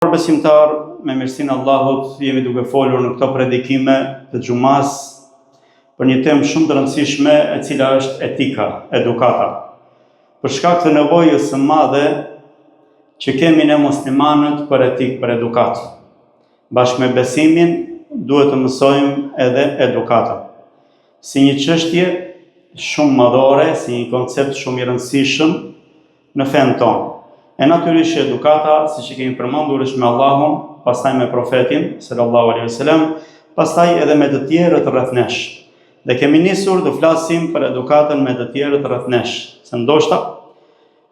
Besimtar, me mirësinë e Allahut, jemi duke folur në këto predikime të xumas për një temë shumë të rëndësishme, e cila është etika, edukata. Për shkak të nevojës së madhe që kemi ne muslimanët për etikë, për edukat. Bashkë me besimin, duhet të mësojmë edhe edukata. Si një çështje shumë madhore, si një koncept shumë i rëndësishëm në fen tonë. E natyrisht edukata, siç e kemi përmendur, është me Allahun, pastaj me profetin sallallahu alaihi wasallam, pastaj edhe me të tjerët rreth nesh. Dhe kemi nisur të flasim për edukatën me të tjerët rreth nesh, se ndoshta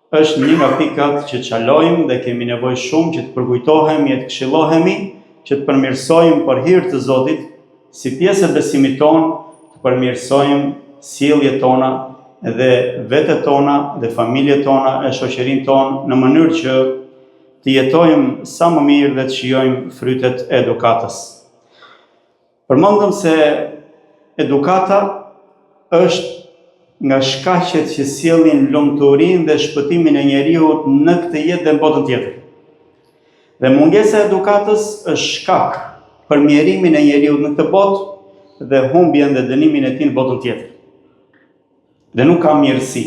është një nga pikat që çalojmë dhe kemi nevojë shumë që të përkujtohemi e të këshillohemi, që të përmirësojmë për hir të Zotit, si pjesë e besimit tonë, të përmirësojmë sjelljet tona dhe vetët tona dhe familjet tona e shoqërinë tonë në mënyrë që të jetojmë sa më mirë dhe të shijojmë frytet e edukatës. Përmendëm se edukata është nga shkaqet që sjellin lumturinë dhe shpëtimin e njeriut në këtë jetë dhe në botën tjetër. Dhe mungesa e edukatës është shkak për mjerimin e njeriut në këtë botë dhe humbjen dhe dënimin e tij në botën tjetër. Dhe nuk ka mirësi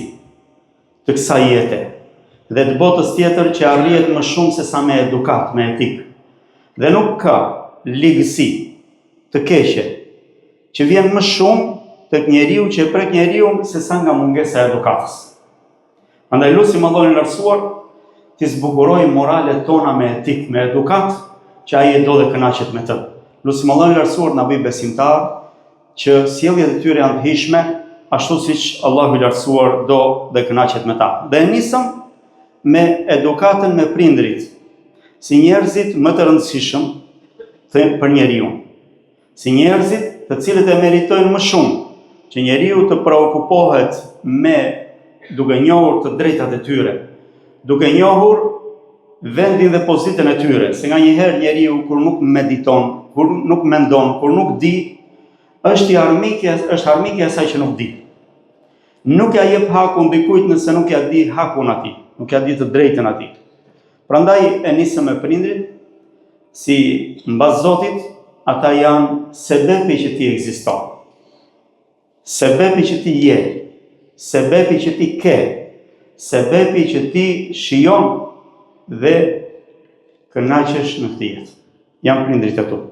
të kësaj jete dhe të botës tjetër që arrihet më shumë se sa me edukat, me etikë. Dhe nuk ka ligësi të keqe që vjen më shumë tek njeriu që e prek njeriu se sa nga mungesa e edukatës. Prandaj lutim Allahun e lartësuar të zbukurojë moralet tona me etikë, me edukat, që ai e do dhe kënaqet me të. Lutim Allahun e lartësuar na bëj besimtar që sjelljet e tyre janë të hijshme, ashtu siç Allahu i lartësuar do dhe kënaqet me ta. Dhe nisëm me edukatën me prindrit, si njerëzit më të rëndësishëm për njeriu. Si njerëzit të cilët e meritojnë më shumë që njeriu të preokupohet me duke njohur të drejtat e tyre, duke njohur vendin dhe pozitën e tyre, se nganjëherë njeriu kur nuk mediton, kur nuk mendon, kur nuk di, është armikja e saj që nuk di. Nuk ja jep hakun dikujt nëse nuk ja di hakun atij, nuk ja di të drejtën atij. Prandaj e nisëm me prindrit, si mbas Zotit, ata janë sebepi që ti ekziston. Sebepi që ti je, sebepi që ti ke, sebepi që ti shijon dhe kënaqesh në këtë jetë. Janë prindrit e tu.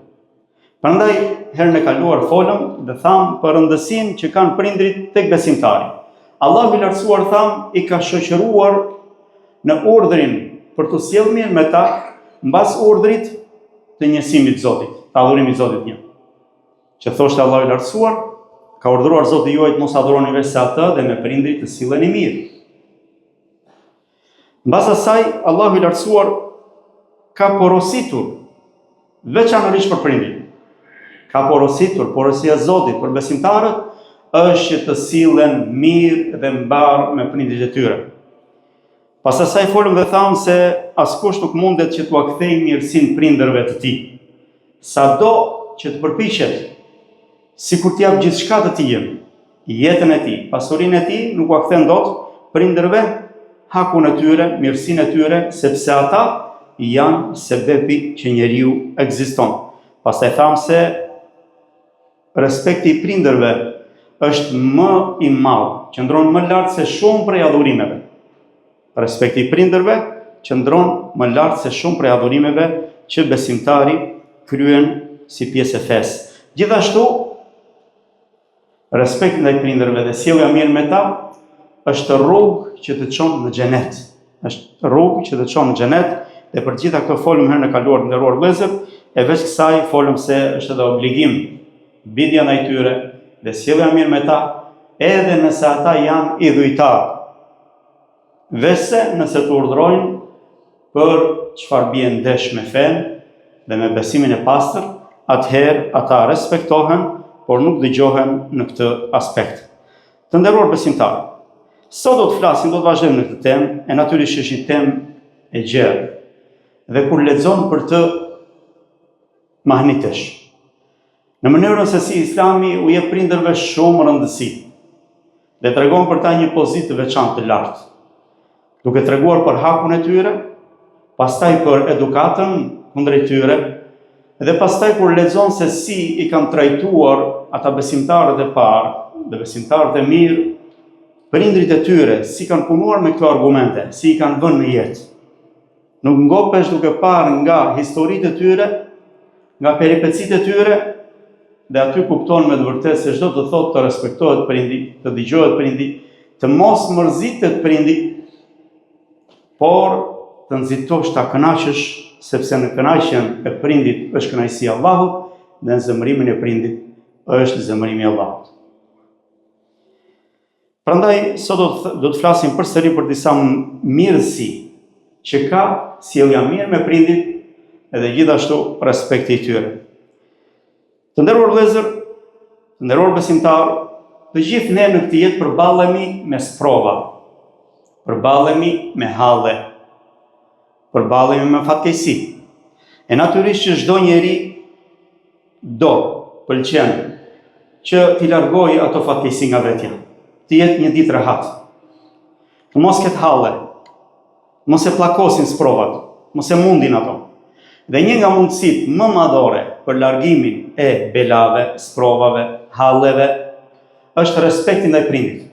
Prandaj herën e kaluar folëm dhe tham për rëndësinë që kanë prindrit tek besimtari. Allahu i lartësuar i ka shoqëruar në urdhrin për të sjellë mirë me ta, mbas urdhrit të njësimit të Zotit, të adhurimit të Zotit një. Që thoshte Allahu i lartësuar, ka urdhëruar Zoti juaj të mos adhuroni veç se atë dhe me prindrit të silleni mirë. Mbas asaj Allahu i lartësuar ka porositur veçanërisht për prindrit. Ka porositur, porosia e Zotit për besimtarët është që të sillen mirë dhe mbar me prindrit e tyre. Pas asaj folëm dhe thamë se askush nuk mundet që t'ua kthejë mirësinë prindërve të tij. Sado që të përpiqet, sikur t'i jap gjithçka të tij, jetën e tij, pasurinë e tij, nuk ua kthen dot prindërve hakun e tyre, mirësinë e tyre, sepse ata janë sebepi që njeriu ekziston. Pastaj thamë se respekti i prindërve është më i madh, qëndron më lart se shumë prej adhurimeve. Respekti i prindërve qëndron më lart se shumë prej adhurimeve që besimtari kryen si pjesë e fesë. Gjithashtu, respekti ndaj prindërve dhe sjellja mirë me ta është rrugë që të çon në xhenet. Është rrugë që të çon në xhenet, dhe për gjitha këto folëm herën e kaluar të nderuar vëllezër, e veç kësaj folëm se është edhe obligim bindja ndaj tyre dhe sjellja mirë me ta, edhe nëse ata janë idhujtar. Vese nëse të urdhrojnë për çfarë bie ndesh me fen dhe me besimin e pastër, atëherë ata respektohen, por nuk dëgjohen në këtë aspekt. Të nderuar besimtarë, sot do të flasim, do të vazhdojmë në këtë temë, e natyrisht është një temë e gjerë. Dhe kur lexon për të mahnitesh. Në mënyrën se si Islami u jep prindërve shumë rëndësi dhe tregon për ta një pozitë të veçantë të lartë, duke treguar për hakun e tyre, pastaj për edukatën kundrejt tyre, dhe pastaj kur lexon se si i kanë trajtuar ata besimtarët e parë dhe besimtarët e mirë, prindrit e tyre, si kanë punuar me këto argumente, si i kanë vënë në jetë. Nuk ngopesh duke parë nga historitë e tyre, nga peripecitë e tyre, dhe aty kupton me të vërtetë se çdo të thotë të respektohet prindi, të dëgjohet prindi, të mos mërzitet prindi, por të nxitosh ta kënaqësh, sepse në kënaqjen e prindit është kënaqësia e Allahut dhe në zemërimin e prindit është zemërimi i Allahut. Prandaj sot do të flasim përsëri për disa mirësi që ka sjellja mirë me prindit edhe gjithashtu respekti i tyre. Të nderuar vëllezër, të nderuar besimtar, të gjithë ne në këtë jetë përballemi me sprova, përballemi me halle, përballemi me fatkeqësi. E natyrisht që çdo njeri pëlqen që t'i largojë ato fatkeqësi nga vetja, të jetë një ditë rehat. Të mos ketë halle, mos e plakosin sprovat, mos e mundin ato. Dhe një nga mundësitë më madhore për largimin e belave, sprovave, halleve, është respekti ndaj prindit.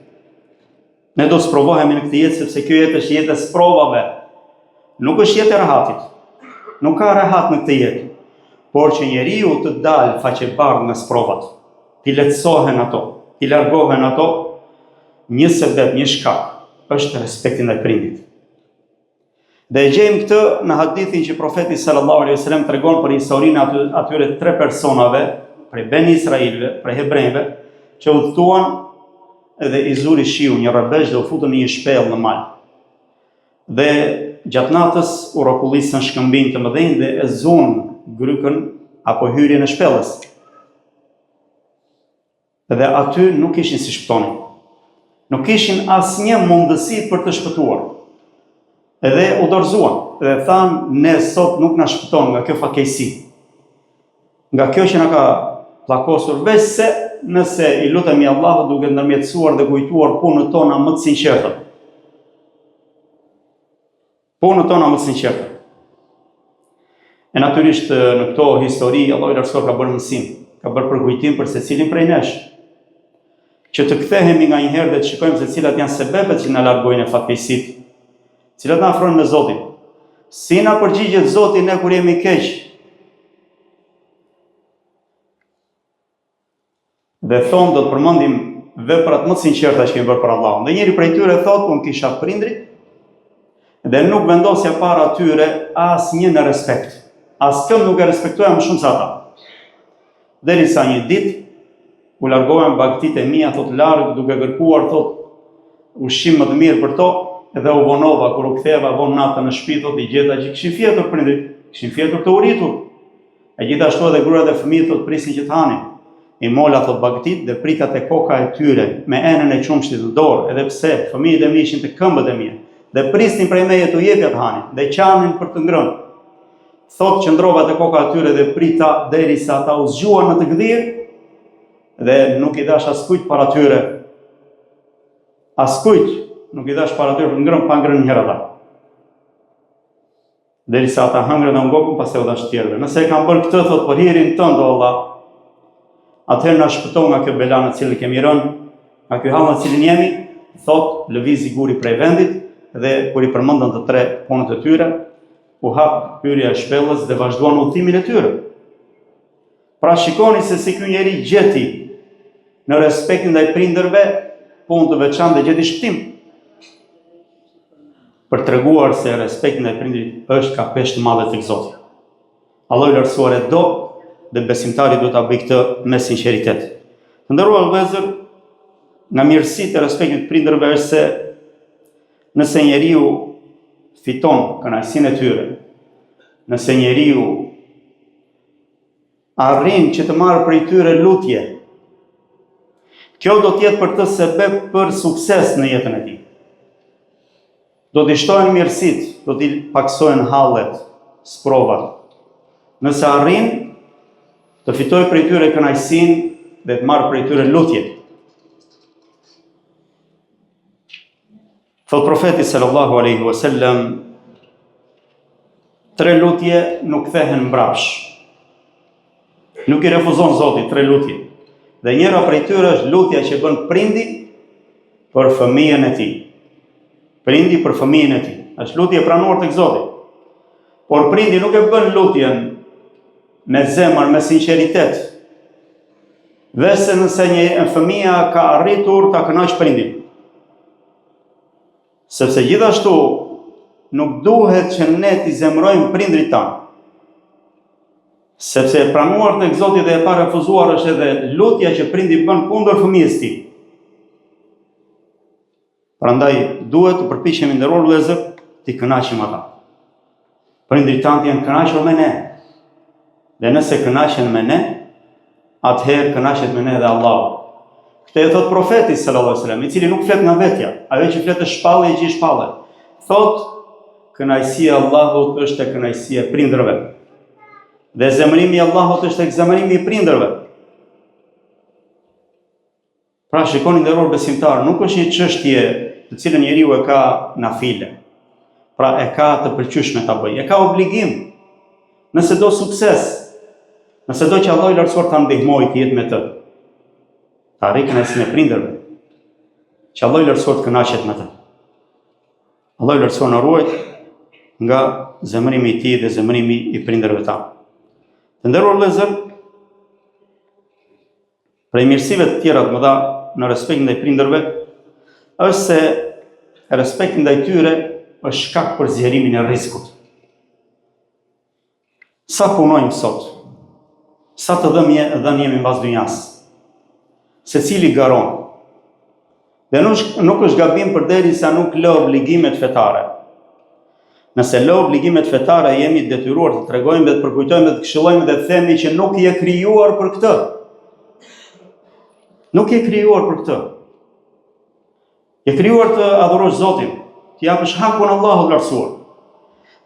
Ne do të sprovohemi në këtë jetë sepse kjo jetë është jetë e sprovave. Nuk është jetë e rehatit. Nuk ka rehat në këtë jetë, por që njeriu të dalë faqebardh nga sprovat, t'i lehtësohen ato, t'i largohen ato, një sebeb, një shkak është respekti ndaj prindit. Dhe e gjejmë këtë në hadithin që profeti sallallahu alaihi wasallam tregon për historinë atyre 3 personave, prej Ben Israilëve, prej hebrejve, që udhëtuan dhe i zuri shiu një rrebesh dhe u futën në një shpellë në mal. Dhe gjatë natës u rrokullisën shkëmbinj të mëdhenj dhe e zunë grykën apo hyrjen e shpellës. Dhe aty nuk ishin si shpëtonin. Nuk ishin asnjë mundësi për të shpëtuar. Edhe u dorëzuan dhe thanë, ne sot nuk na shpëton nga kjo fatkeqësi, nga kjo që na ka pllakosur, veç se nëse i lutemi Allahut duke ndërmjetësuar dhe kujtuar punët tona më të sinqerta. Punët tona më të sinqerta. E natyrisht në këto histori Allahu i lartësuar ka bërë mësim, ka bërë përkujtim për secilin prej nesh, që të kthehemi nga një herë dhe të shikojmë se cilat janë sebepet që na largojnë e fatkeqësitë, cilat na afrojnë me Zotin. Si na përgjigjet Zoti ne kur jemi keq. Dhe thonë do të përmendim veprat më të sinqerta që kemi bërë për Allahun. Dhe njëri prej tyre thotë, unë kisha prindrit dhe nuk vendosja para tyre asnjë në respekt. Askëm nuk e respektoja më shumë se ata. Derisa një ditë u largova me bagëtitë e mia thotë larg duke kërkuar thotë ushqim më të mirë për to. Dhe u vonova, kur u ktheva vonë natën në shtëpi, thotë i gjeta që kishin fjetur prindrit, kishin fjetur të uritur. E gjithashtu edhe gruat e fëmijët thotë prisin që të hanin. I mola thotë bagëtit dhe prita te koka e tyre me enën e qumshtit në dorë, edhe pse fëmijët e mi ishin te këmbët e mia. Dhe prisnin prej meje të jepja të hanin, dhe qanin për të ngrënë. Thotë qëndrova te koka e tyre dhe prita derisa ata u zgjuan në të gdhir, dhe nuk i dash askujt para tyre. Askujt nuk i dash para tyre për ngrënë pa ngrënë një herë ata. Derisa ata hëngrën dhe ngopën, pastaj u dash tjerëve. Nëse e kam bërë këtë thot për hirin tënd o Allah, atëherë na shpëto nga kjo bela në cilën kemi rënë, nga ky hall në cilin jemi, thot lëvizi guri prej vendit dhe kur i përmendën të 3 punët e tyre, u hap hyrja e shpellës dhe vazhduan udhëtimin e tyre. Pra shikoni se si ky njeri gjeti në respektin ndaj prindërve punë të veçantë dhe gjeti shpëtim. Për treguar se respekti ndaj prindrit është ka peshë të madhe tek Zoti. Allahu i lartësuar e do dhe besimtari duhet ta bëjë këtë me sinqeritet. Të nderuar vëllezër, nga mirësitë e respektit të prindërve është se nëse njeriu fiton kënaqësinë e tyre, nëse njeriu arrin që të marrë prej tyre lutje, kjo do të jetë për të sebeb për sukses në jetën e tij. Do t'i shtojnë mirësit, do t'i paksojnë hallet, sprovat. Nëse arrin të fitoj prej tyre kënaqësinë dhe të marrë prej tyre lutje. Thot profeti sallallahu alaihi wasallam, 3 lutje nuk kthehen mbrapsh. Nuk i refuzon Zoti 3 lutje. Dhe njëra prej tyre është lutja që bën prindi për fëmijën e tij. Prindi për fëmijën e tij. Është lutje e pranuar tek Zoti. Por prindi nuk e bën lutjen me zemër, me sinqeritet. Vese nëse një fëmija ka arritur ta kënaq prindin. Sepse gjithashtu nuk duhet që ne t'i zemrojmë prindrit tanë. Sepse e pranuar tek Zoti dhe e pa refuzuar është edhe lutja që prindi bën kundër fëmijës tij. Prandaj duhet të përpiqemi nderuar vëllezër t'i kënaqim ata. Prindrit tanë janë kënaqur me ne. Dhe nëse kënaqen me ne, atëherë kënaqet me ne edhe Allahu. Këtë e thot profeti sallallahu alajhi wasallam, i cili nuk flet nga vetja, ajo që flet është shpallje e gjithë shpallje. Thot, kënaqësia e Allahut është e kënaqësia e prindërve. Dhe zemërimi i Allahut është tek zemërimi i prindërve. Pra shikoni nderuar besimtar, nuk është një çështje të cilën njeriu e ka nafile. Pra e ka të pëlqyeshme ta bëjë, e ka obligim. Nëse do sukses, nëse do që Allah i lartësuar ta ndihmojë të jetë me të, ta arrijë kënaqësinë e prindërve, që Allah i lartësuar të kënaqet me të. Allah i lartësuar na ruaj nga zemërimi i tij dhe zemërimi i prindërve tanë. Të nderuar vëllezër, prej mirësive të tjera të mëdha në respekt ndaj prindërve është se respekti ndaj tyre është shkak për zgjerimin e rrezikut. Sa punojmë sot? Sa të dhënë jemi mbas dynjas? Secili garon. Dhe nuk është gabim përderisa nuk lë obligimet fetare. Nëse lë obligimet fetare, jemi detyruar të tregojmë dhe të përkujtojmë dhe të këshillojmë dhe të themi që nuk je krijuar për këtë. Nuk je krijuar për këtë. Je krijuar të adhurosh Zotin, të japësh hakun Allahut lartësuar.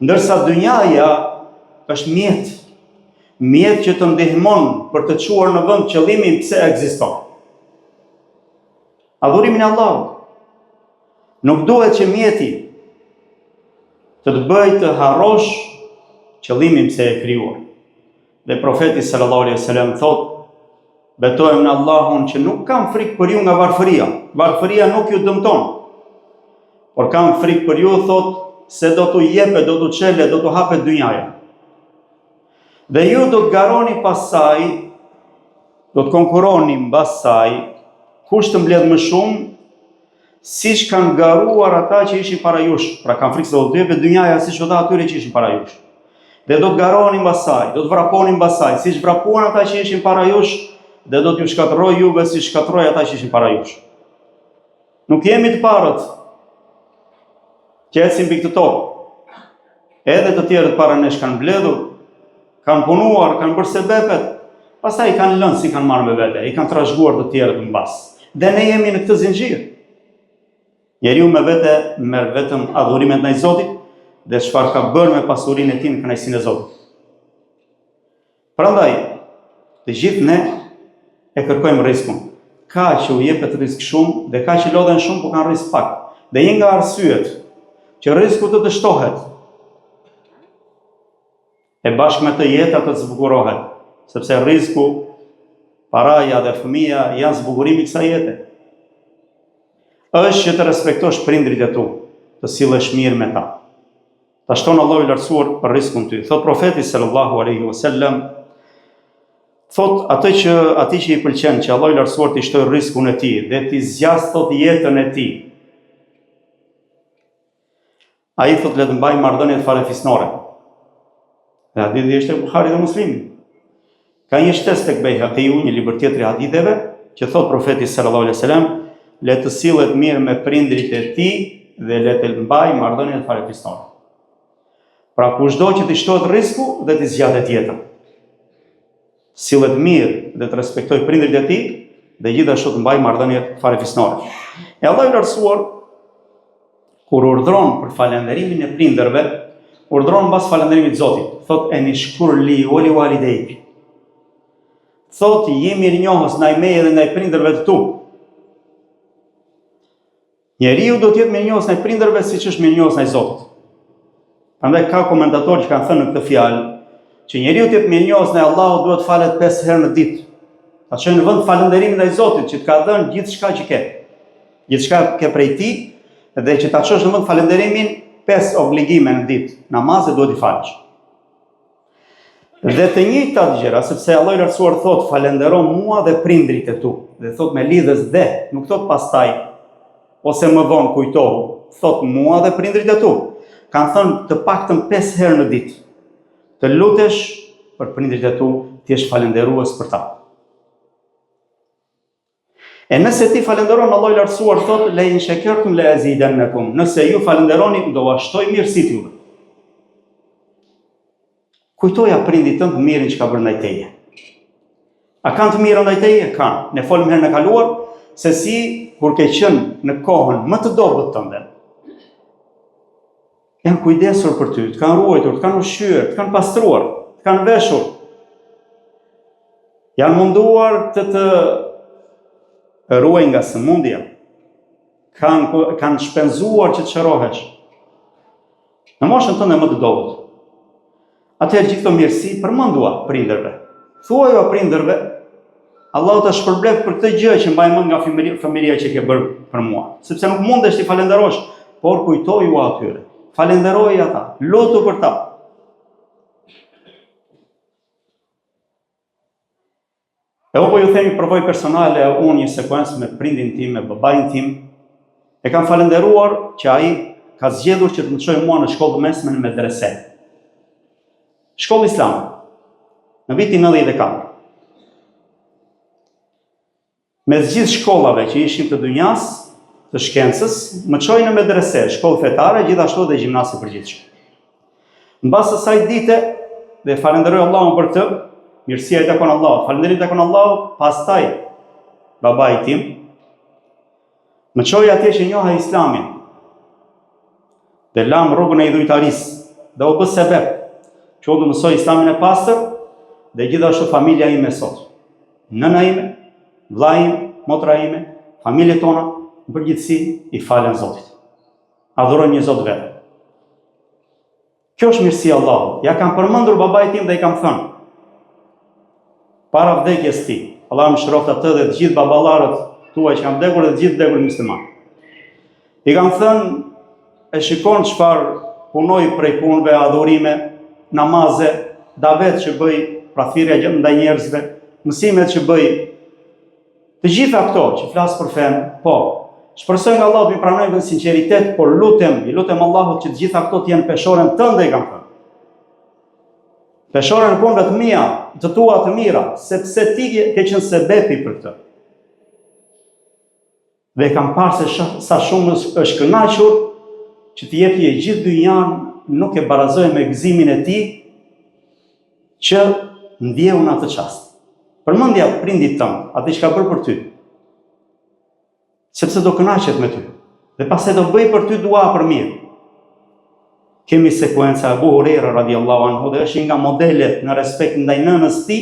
Ndërsa dynjaja është mjet. Mjet që të ndihmon për të çuar në vend qëllimin pse ekziston. Adhurimin e Allahut. Nuk duhet që mjeti të të bëjë të harrosh qëllimin pse e krijuar. Dhe profeti sallallahu alaihi wasallam thotë, betojmë në Allahun që nuk kam frikë për ju nga varfëria. Varfëria nuk ju dëmton. Por kam frikë për ju, thotë, se do t'u jepet, do t'u çele, do t'u hapet dynjaja. Dhe ju do të garoni pas saj, do të konkuroni mbas saj, kush të mbledh më shumë, siç kanë garuar ata që ishin para jush. Pra kanë frikë se do të jepet dynjaja siç u dha atyre që ishin para jush. Dhe do të garoni mbas saj, do të vraponi mbas saj, siç vrapuan ata që ishin para jush, dhe do t'ju shkatërroj juve siç shkatërroi ata që ishin para jush. Nuk jemi të parët që ecin mbi këtë tokë. Edhe të tjerët para nesh kanë mbledhur, kanë punuar, kanë bërë sebepet, pastaj i kanë lënë si kanë marrë me vete, i kanë trashëguar të tjerët mbas. Dhe ne jemi në këtë zinxhir. Njeriu me vete merr vetëm adhurimet ndaj Zotit dhe çfarë ka bërë me pasurinë e tij në kënaqësinë e Zotit. Prandaj, të gjithë ne e kërkojmë rrezikun. Ka që u jepet rrezik shumë dhe ka që lodhen shumë, por kanë rrezik pak. Dhe një nga arsyet që rreziku të dështohet, e bashkë me të jeta të zbukurohet, sepse rreziku, paraja dhe fëmia janë zbukurimi i kësaj jete. Është që të respektosh prindrit e tu, të sillesh mirë me ta. Ta shton Allahu i lartësuar për rrezikun ty. Thot profeti sallallahu alaihi wasallam, thot atij që i pëlqen që Allahu i lartësuar t'i shtojë rrezikun e tij dhe t'i zgjas thot jetën e tij. Ai thot le të mbaj marrëdhëniet farefisnore. Dhe hadithi është e Buhari dhe Muslimi. Ka një shtesë tek Bejhaqiu, një libër tjetër i haditheve, që thot profeti sallallahu alaihi wasallam, le të sillet mirë me prindrit e tij dhe le të mbaj marrëdhëniet farefisnore. Pra kushdo që t'i shtohet rreziku dhe t'i zgjatet jetën. Sillet mirë dhe të respektoj prindrit e tij dhe gjithashtu të mbaj marrëdhëniet farefisnore. E Allahu i lartësuar kur urdhron për falënderimin e prindërve, urdhron mbas falënderimit të Zotit. Thot enishkur li wali walidayk. Thot je mirënjohës ndaj meje dhe ndaj prindërve të tu. Njeriu do të jetë mirënjohës ndaj prindërve siç është mirënjohës ndaj Zotit. Prandaj ka komentatorë që kanë thënë në këtë fjalë që njeriu të jetë mirënjohës ndaj Allahut duhet falet 5 herë në ditë. Ta çojë në vend falënderimin ndaj Zotit që të ka dhënë gjithçka që ke. Gjithçka ke prej tij dhe që ta çosh në vend falënderimin 5 obligime në ditë. Namazet duhet i falësh. Dhe të njëjtat gjëra, sepse Allahu i Lartësuar thot falëndero mua dhe prindrit e tu. Dhe thot me lidhës dhe, nuk thot pastaj ose më vonë kujtohu, thot mua dhe prindrit e tu. Kanë thënë të paktën 5 herë në ditë. Të lutesh për prindrit e tu, ti jesh falënderues për ta. E nëse ti falënderon, Allahu i Lartësuar thot la in shakartum la azidannakum. Nëse ju falënderoni, do ua shtoj mirësitë juve. Kujtoja prindit tënd mirën që ka bërë ndaj teje. A kanë të mirë ndaj teje? Kanë. Ne folëm herën e kaluar se si kur ke qenë në kohën më të dobët tënde. Janë kujdesur për ty, të kanë ruajtur, të kanë ushqyer, të kanë pastruar, të kanë veshur. Janë munduar të ruaj nga sëmundja. Kanë shpenzuar që të shërohesh. Në moshën tënde më të dobët. Atëherë gjithë këto mirësi përmendua prindërve. Thuajo prindërve, Allahu ta shpërblet për këtë gjë që mbaj mend nga fëmijëria që ke bërë për mua. Sepse nuk mundesh ti falenderosh, por kujtoju atyre. Falenderoj ata, lutu për ta. E po ju themi provoj personale, unë një sekuencë me prindin tim, me babain tim, e kam falenderuar që ai ka zgjedhur që të më çojë mua në shkollë mesme në medrese. Shkollë islame, në vitin 94. Me gjithë shkollave që ishim të dynjas, të shkencës, më çoi në medrese, shkollë fetare, gjithashtu dhe gjimnasi përgjithshëm. Mbas asaj dite, dhe falenderoj Allahun për të, mirësia i takon Allahut, falënderim i takon Allahut, pastaj babai tim më çoi atje që njoha Islamin. Dhe lam rrugën e idhujtarisë, dhe u bë sebeb që unë të mësoj Islamin e pastër dhe gjithashtu familja ime sot. Nëna ime, vlla im, motra ime, familjet tona, në përgjithësi i falen Zotit. Adhurojnë një Zot vetë. Kjo është mirësia e Allahut. Ja kam përmendur babait tim dhe i kam thënë, para vdekjes ti, Allah më shëroft atë dhe të gjithë baballarët tuaj që kanë vdekur dhe të gjithë vdekur musliman. I kam thënë, e shikon çfarë punoj prej punëve, adhurime, namaze, davet që bëj, pra thirrja ndaj njerëzve, mësimet që bëj, të gjitha këto që flas për fen, po, shpresoj nga Allahu të pranojë me sinqeritet, por i lutem Allahut që të gjitha këto të jenë peshorën tënde, kam thënë. Peshorën e punëve të mia, të tua të mira, sepse ti ke qenë sebepi për këtë. Dhe kam parë se sa shumë është kënaqur që të jepi e gjithë dynjan nuk e barazoj me gëzimin e tij që ndjeu në atë çast. Përmendja prindit tënd, atë që ka bërë për ty. Sepse do kënaqet me ty. Dhe pastaj do bëj për ty dua për mirë. Kemi sekuenca Abu Huraira radiallahu anhu dhe është nga modelet në respekt ndaj nënës tij.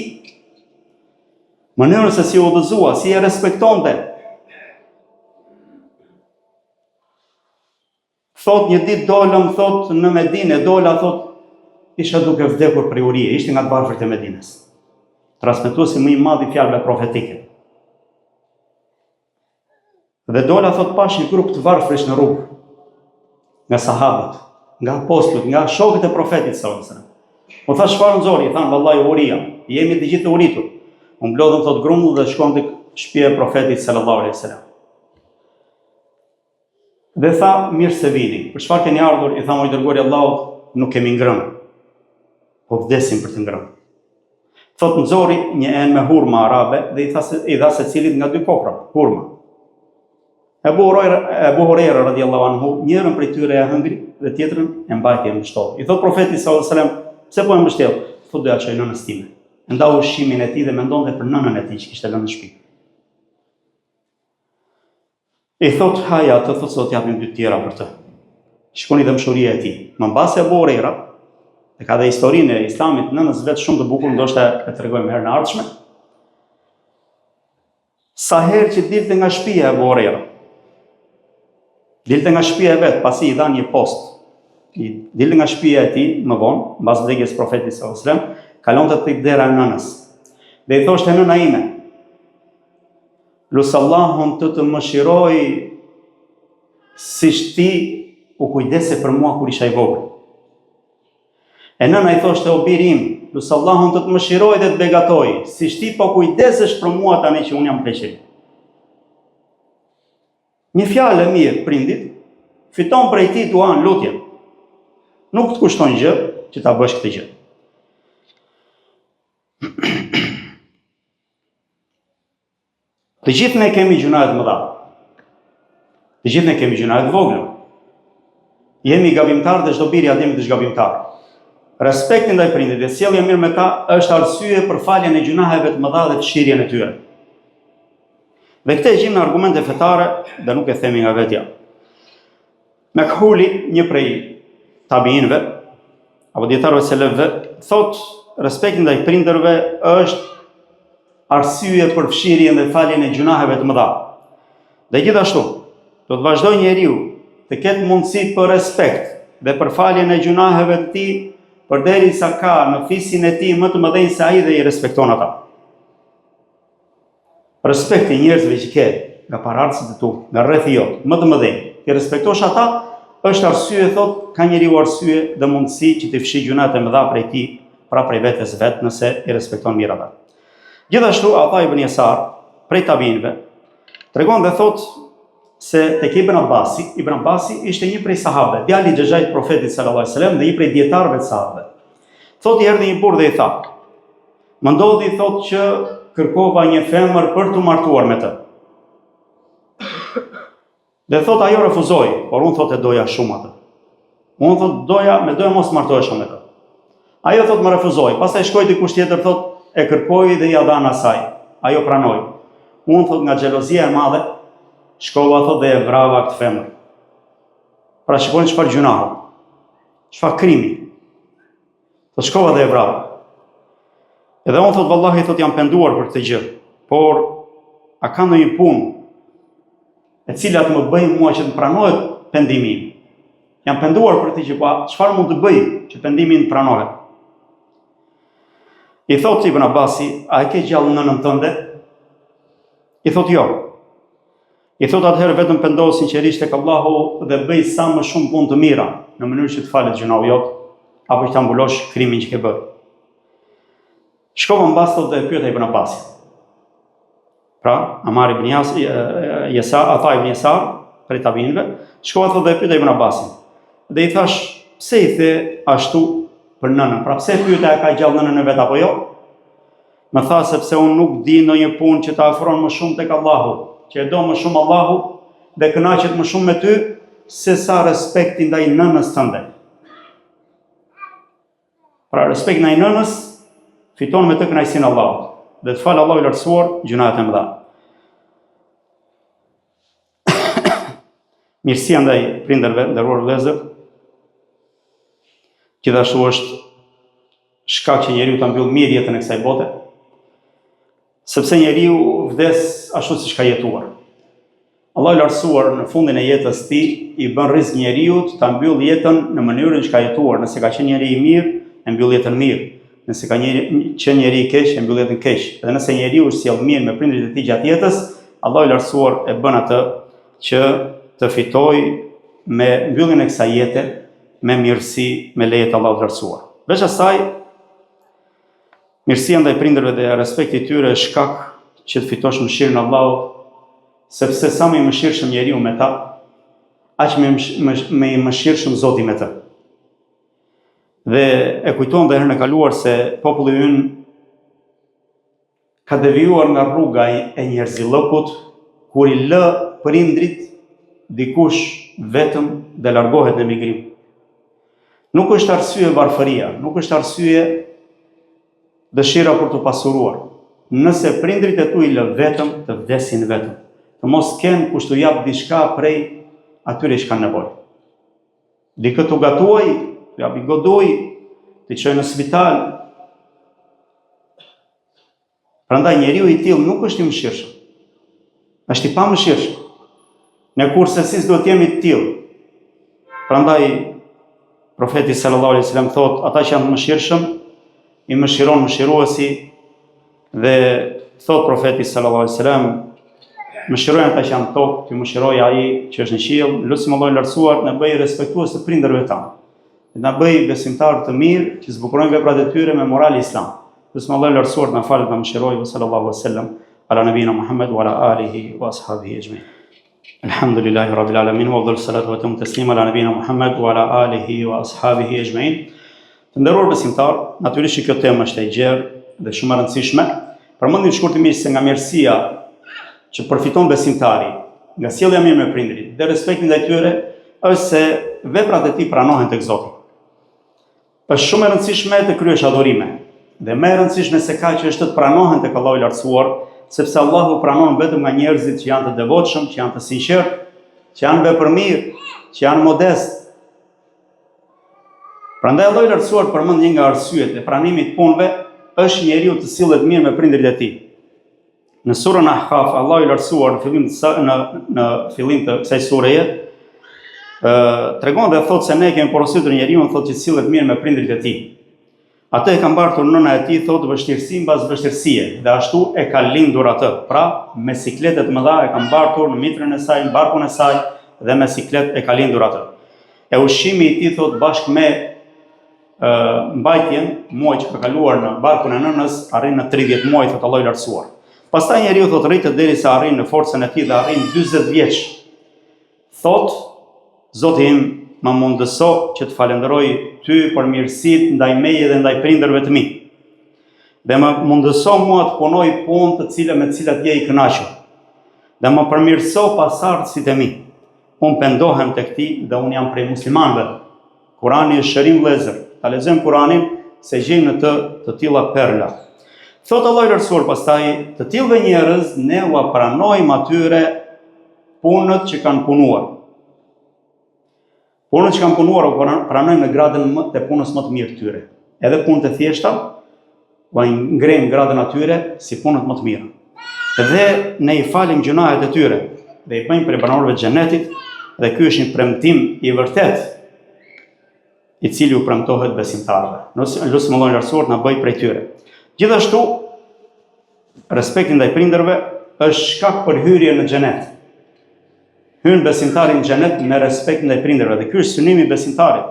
Mënyrën se si u udhëzua, si e respektonte. Thot një ditë dolëm, thot në Medinë, dola, thot, isha duke vdekur prej urie, ishte nga të varfërit e Medinës. Transmetuesi më i madh i fjalëve profetike. Dhe dola, thot, pash një grup të varfërish në rrugë, nga sahabët, nga apostujt, nga shokët e profetit sallallahu alajhi wasallam. Po thash çfarë nxori, thanë vallahi uria, jemi të gjithë të uritur. U mblodhëm thot grumbull dhe shkon tek shtëpia e profetit sallallahu alajhi wasallam. Dhe tha, mirë se vini. Për çfarë keni ardhur? I tha, o i dërguari i Allahut, nuk kemi ngrënë. Po vdesim për të ngrënë. Thot nxori një enë me hurma arabe dhe i dha secilit nga 2 kokra, hurma. Abu Huraira radiallahu anhu, njërën prej tyre e hëngri dhe tjetrën e mbajtje në shtollë. I thot profeti sallallahu alajhi wasallam, pse po e mbështjell? Thot doja çoj nënës time. Ndau ushqimin e tij dhe mendonte për nënën e tij që kishte lënë në shtëpi. I thot haja atë, thot se do t'japim 2 tjera për të. Shkoni dhe mshuria e tij. Më mbasi Abu Huraira, e ka dhe historinë e Islamit nënës vetë shumë të bukur, ndoshta e tregojmë herën e ardhshme. Sa herë që dilte nga shtëpia e Abu Huraira, dilte nga shtëpia e vet, pasi i dha një post i dilë nga shtëpia e tij më vonë, mbas vdekjes profetit sallallahu alajhi wasallam, kalonte tek dera e nënës. Dhe i thoshte nëna ime, lusë Allahun të mëshiroj siç ti u kujdese për mua kur isha i vogël. E nëna i thoshte, o biri im, lusë Allahun të mëshiroj dhe të begatoj, siç ti po kujdesesh për mua tani që unë jam pleqëri. Një fjalë e mirë prindit fiton prej tij duan lutje. Nuk të kushton gjë që ta bësh këtë gjë. Të gjithë ne kemi gjuna të mëdha. Të gjithë ne kemi gjuna të vogla. Jemi gabimtar dhe çdo biri atë jemi të zgabimtar. Respekti ndaj prindit dhe sjellja mirë me ta është arsye për faljen e gjunaheve të mëdha dhe të shirjen e tyre. Dhe këtë e gjim në argumente fetare dhe nuk e themi nga vetja. Mekhuli, një prej tabiinëve, apo dietarëve selefëve, thot respekti ndaj prindërve është arsye për fshirjen dhe faljen e gjunaheve të mëdha. Dhe gjithashtu, do të vazhdojë njeriu të ketë mundësi për respekt dhe për faljen e gjunaheve të tij, përderisa ka në fisin e tij më të mëdhenj se ai dhe i respekton ata. Respekti njerëzve që ke nga paraardhësit e tu, nga rrethi jot, më të mëdhenj, ti respektosh ata, është arsye, thot, ka njeriu arsye dhe mundësi që të fshijë gjunat e mëdha prej tij, pra prej vetes vet, nëse i respekton mirë ata. Gjithashtu Ata ibn Yasar, prej tabiinëve, tregon dhe thot se tek Ibn Abbasi ishte një prej sahabëve, djali i xhaxhait profetit sallallahu alajhi wasallam dhe një prej dietarëve të sahabëve. Thot i erdhi një burr dhe i tha: "Më ndodhi, thot, që kërkova një femër për të martuar me të." Dhe thot ajo refuzoi, por unë thot e doja shumë atë. Unë thot me doja mos martohesha me të. Ajo thot më refuzoi, pastaj shkoi dikush tjetër, thot e kërkoi dhe ja dhan asaj. Ajo pranoi. Unë thot nga xhelozia e madhe shkova, thot, dhe e vrava këtë femër. Pra shikoni çfarë gjunahu, çfarë krimi. Thot shkova dhe e vrava. Edhe unë thot vallahi, thot jam penduar për këtë gjë, por a ka ndonjë punë e cila të më bëj mua që të pranohet pendimi im? Jam penduar për këtë gjë, po çfarë mund të bëj që pendimi im të pranohet? I thot Ibn Abbasi, a e ke gjallë nënën tënde? I thot jo. I thot atëherë vetëm pendohu sinqerisht tek Allahu dhe bëj sa më shumë punë të mira në mënyrë që të falet gjunahu jot, apo që ta mbulosh krimin që ke bërë. Shkova mbas thot dhe e pyeta Ibn Abbasin. Pra, Ata ibn Yasar, prej tabiinëve, shkova thot dhe e pyeta Ibn Abbasin. Dhe i thash, pse i the ashtu për nënën? Pra pse pyeta e ka gjallë nënën e vet apo jo? Më tha sepse unë nuk di ndonjë punë që ta afron më shumë tek Allahu, që e do më shumë Allahu dhe kënaqet më shumë me ty se sa respekti ndaj nënës tënde. Pra respekti ndaj nënës fiton me të kënaqësinë e Allahut dhe të falë Allahu i lartësuar gjunat e mëdha. Mirësia ndaj prindërve, nderuar vëllezër, gjithashtu është shkak që njeriu ta mbyll mirë jetën e kësaj bote, sepse njeriu vdes ashtu siç ka jetuar. Allahu i lartësuar në fundin e jetës së tij i bën rrezik njeriu ta mbyll jetën në mënyrën që ka jetuar. Nëse ka qenë njeri i mirë, e mbyll jetën mirë. Nëse ka qenë njeri i keq, e mbyll jetën keq. Dhe nëse njeriu është sjell mirë me prindërit e tij gjatë jetës, Allahu i lartësuar e bën atë që të fitojë me mbylljen e kësaj jete me mirësi, me lejet Allahu të lartësuar. Veç asaj, mirësia ndaj prindërve dhe respekti i tyre është shkak që të fitosh mëshirën e Allahut, sepse sa më i mëshirshëm njeriu me ta, aq më i mëshirshëm Zoti me të. Dhe e kujton dhe herën e kaluar se populli ynë ka devijuar nga rruga e njerëzillëkut kur i lë prindrit dikush vetëm dhe largohet në emigrim. Nuk është arsye varfëria, nuk është arsye dëshira për të pasuruar. Nëse prindrit e tu i lë vetëm, të vdesin vetëm. Të mos kenë kush t'u jap diçka prej atyre që kanë nevojë. Dikë t'u gatuaj, t'u japi goduj, t'i çojë në spital. Prandaj njeriu i tillë nuk është i mëshirshëm. Është i pamëshirshëm. Ne kurse si duhet jemi të tillë. Prandaj Profeti sallallahu alaihi wasallam thot, ata që janë të mëshirshëm, i mëshiron mëshiruesi, dhe thot profeti sallallahu alaihi wasallam, mëshirojnë ata që janë në tokë, të mëshirojë ai që është në qiell. Lutim Allahun e lartësuar na bëj respektues të prindërve tanë. Na bëj besimtar të mirë që zbukurojnë veprat e tyre me moral islam. Lutim Allahun e lartësuar na falet, na mëshirojë. Sallallahu alaihi wasallam ala nabina Muhammad wa ala alihi wa ashabihi ajma'in. Alhamdulillahi rabbil alamin wa afdalus salatu wa taslima ala nabina Muhammad wa ala alihi wa ashabihi ajma'in. Të nderuar besimtar, natyrisht që kjo temë është e gjerë dhe shumë e rëndësishme. Përmendim shkurtimisht se nga mirësia që përfiton besimtari nga sjellja mirë me prindrit dhe respekti ndaj tyre është se veprat e tij pranohen tek Zoti. Është shumë e rëndësishme të kryesh adhurime dhe më e rëndësishme se kaq është të pranohen tek Allahu i lartësuar, sepse Allahu pranon vetëm nga njerëzit që janë të devotshëm, që janë të sinqertë, që janë vepërmirë, që janë modest. Prandaj Allahu i lartësuar përmend një nga arsyet e pranimit të punëve është njeriu të sillet mirë me prindrit e tij. Në surën Ahqaf, Allahu i lartësuar në fillim të kësaj sureje tregon dhe thotë se ne kemi porositur njeriu thotë që sillet mirë me prindrit e tij. Atë e ka mbartur nëna e tij thotë vështirësi mbas vështirësie dhe ashtu e ka lindur atë. Pra, me sikletet më dha e ka mbartur në mitrën e saj, në barkun e saj dhe me siklet e ka lindur atë. E ushqimi i tij thotë bashkë me mbajtjen, muaj që ka kaluar në barkun e nënës, arrin në 30 muaj thotë Allahu i lartësuar. Pastaj njeriu thotë rritet derisa arrin në forcën e tij dhe arrin 40 vjeç. Thotë Zoti im më mundëso që të falenderoj ty për mirësitë ndaj meje dhe ndaj prindërve të mi. Dhe më mundëso mua të punoj punë të cilat me të cilat je i kënaqur. Dhe më përmirëso pasardhësit e mi. Unë pendohem tek ti dhe unë jam prej muslimanëve. Kurani është shërim vëllezër. Ta lexojmë Kuranin se gjejmë në të tilla perla. Thot Allahu i lartësuar pastaj, të tillëve njerëz ne u pranojmë atyre punët që kanë punuar. Punët që kanë punuar u pranojmë në gradën të punës më të mirë të tyre. Edhe punët e thjeshta u ngrejmë gradën atyre si punët më të mira. Dhe ne i falim gjunahet e tyre dhe i bëjmë prej banorëve të xhenetit, dhe ky është një premtim i vërtet i cili u premtohet besimtarëve. Lutim Allahun e lartësuar na bëj prej tyre. Gjithashtu, respekti ndaj prindërve është shkak për hyrje në xhenet. Hyn besimtari në xhenet me respekt ndaj prindërve dhe ky është synimi i besimtarit.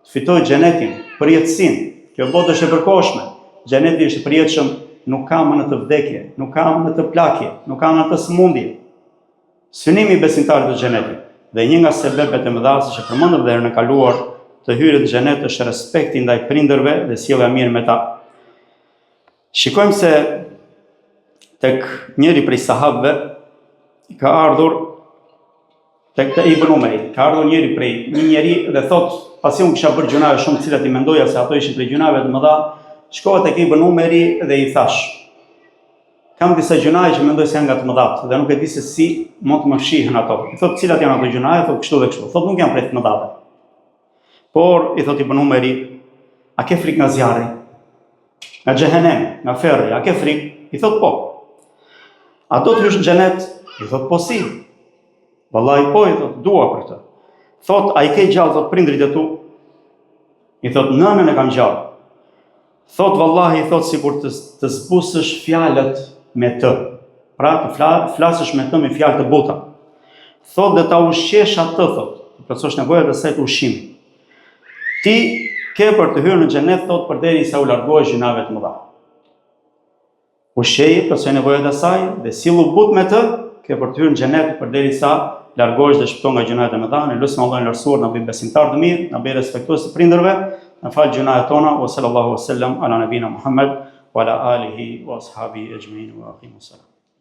Të fitojë xhenetin, përjetësinë. Kjo botë është e përkohshme. Xheneti është i përjetshëm, nuk ka më në të vdekje, nuk ka më në të plakje, nuk ka më në të sëmundje. Synimi i besimtarit në xhenetin. Dhe një nga sebepet e mëdha që përmendëm herën e kaluar të hyrjes në xhenet është respekti ndaj prindërve dhe sjellja mirë me ta. Shikojmë se tek njëri prej sahabëve ka ardhur tek Ibn Umej, ka ardhur një njeri dhe thot, pasi unë kisha bërë gjunave shumë të cilat i mendoja se ato ishin prej gjunave të mëdha, shkova tek Ibn Umeri dhe i thash, kam disa gjunave që mendoj se janë nga të mëdhat dhe nuk e di se si mund të më fshihen ato. I thot, cilat janë ato gjunave? Thot, kështu dhe kështu. Thot, nuk janë prej të mëdhave. Por, i thot Ibn Umeri, a ke frikë nga zjarri? Nga xhehenem, nga ferri, a ke frikë? I thot, po. A do të hysh në xhenet? I thot, po si. Vallahi po, i thot, dua për këtë. Thot, a i ke gjallë, thot, prindrit e tu? I thot, nënën e kam gjallë. Thot, vallahi, i thot, sikur të zbusësh fjalët me të. Pra, të flasësh me të me fjalë të buta. Thot, dhe ta ushqesh atë, thot, të plotësosh nevojat e saj të ushqimit. Ti ke për të hyrë në xhenet, thot, përderisa u largohesh gjunave të mëdha. Ushqeje, plotësoj nevojat e saj dhe sillu but me të, ke për të hyrë në xhenet përderisa largohesh dhe shpëton nga gjunahet e mëdha. Ne lutem Allahun e lartësuar na bëj besimtar të mirë, na bëj respektues të prindërve, na fal gjunahet tona. Wa sallallahu wasallam ala nabina Muhammad wa ala alihi wa ashabihi ajma'in wa aqimus salam.